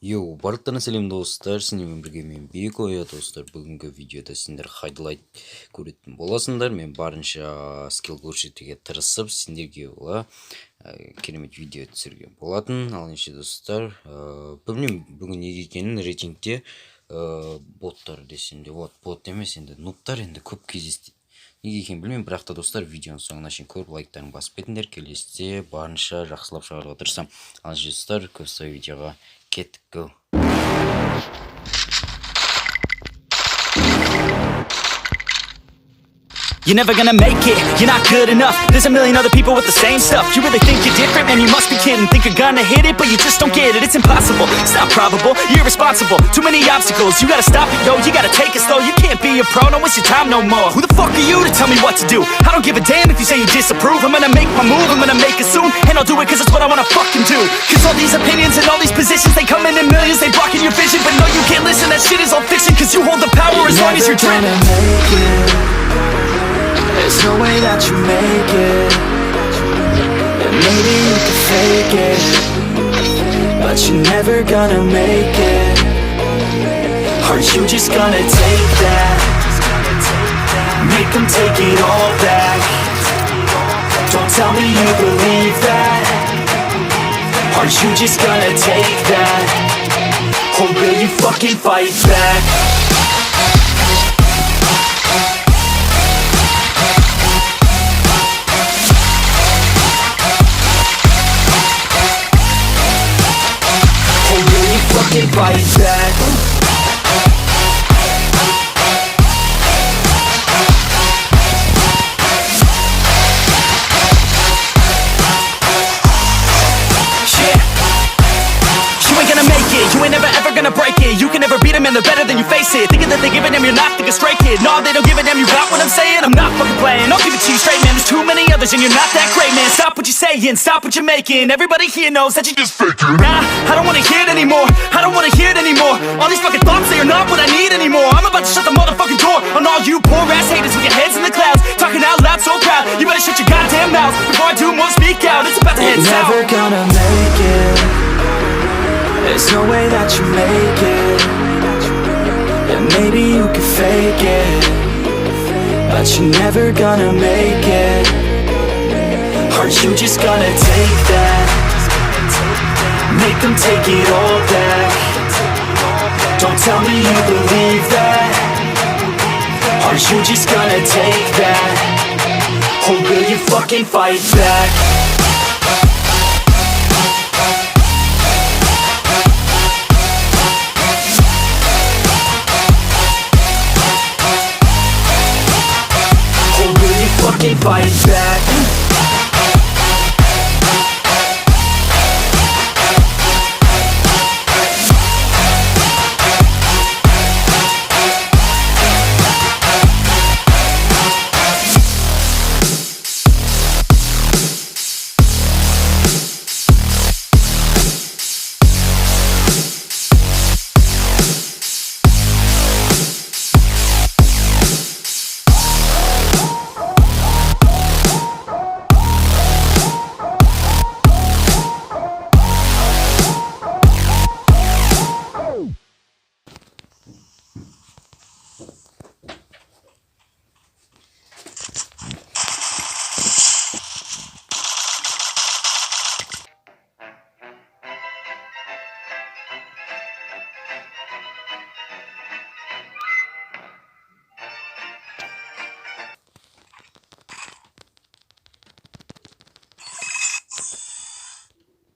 Барлықтарына сәлем достар, сендермен бірге мен Бекоя достар. Бүгінгі видеода сендер хайдлайт көретін боласыңдар. Мен барынша скилл көрсетуге тырысып, сендерге керемет видео түсірген болатын. Ал ендеше достар, білмеймін бүгін неге екенін рейтингте боттар десем де болады. Бот емес, енді нубтар енді көп кездесті. Неге екенін білмеймін, бірақ та достар, видеоның соңына шейін көріп лайктарын басып кетіңдер. Келесіде барынша жақсылап шығаруға тырысамын. Ал ендеше достар, көп ұзамай видеоға кеттік. Go. You're never gonna make it, you're not good enough. There's a million other people with the same stuff. You really think you're different? Man, you must be kidding. Think you're gonna hit it, but you just don't get it. It's impossible, it's not probable, you're irresponsible. Too many obstacles, you gotta stop it, yo. You gotta take it slow, you can't be a pro. Don't waste your time no more. Who the fuck are you to tell me what to do? I don't give a damn if you say you disapprove. I'm gonna make my move, I'm gonna make it soon. And I'll do it cause it's what I wanna fucking do. Cause all these opinions and all these positions, they come in millions, they blocking your vision. But no, you can't listen, that shit is all fiction. Cause you hold the power as long as you're dreaming. There's no way that you make it. And maybe you can fake it, but you're never gonna make it. Are you just gonna take that? Make them take it all back. Don't tell me you believe that. Are you just gonna take that? Or will you fucking fight back? Fight back. You ain't never ever gonna break it. You can never beat them and they're better than you face it. Thinking that they give a damn, you're not, think a straight kid. No, they don't give a damn, you got what I'm saying? I'm not fucking playing, I'll give it to you straight, man. There's too many others and you're not that great, man. Stop what you're saying, stop what you're making. Everybody here knows that you just faking. Nah, I don't wanna hear it anymore, I don't wanna hear it anymore. All these fucking thoughts, they are not what I need anymore. I'm about to shut the motherfucking door on all you poor ass haters with your heads in the clouds, talking out loud so proud. You better shut your goddamn mouth before I do more speak out. It's about to head south. Never gonna make it. There's no way that you make it. And maybe you can fake it, but you're never gonna make it. Are you just gonna take that? Make them take it all back. Don't tell me you believe that. Are you just gonna take that? Or will you fucking fight back? Fight back.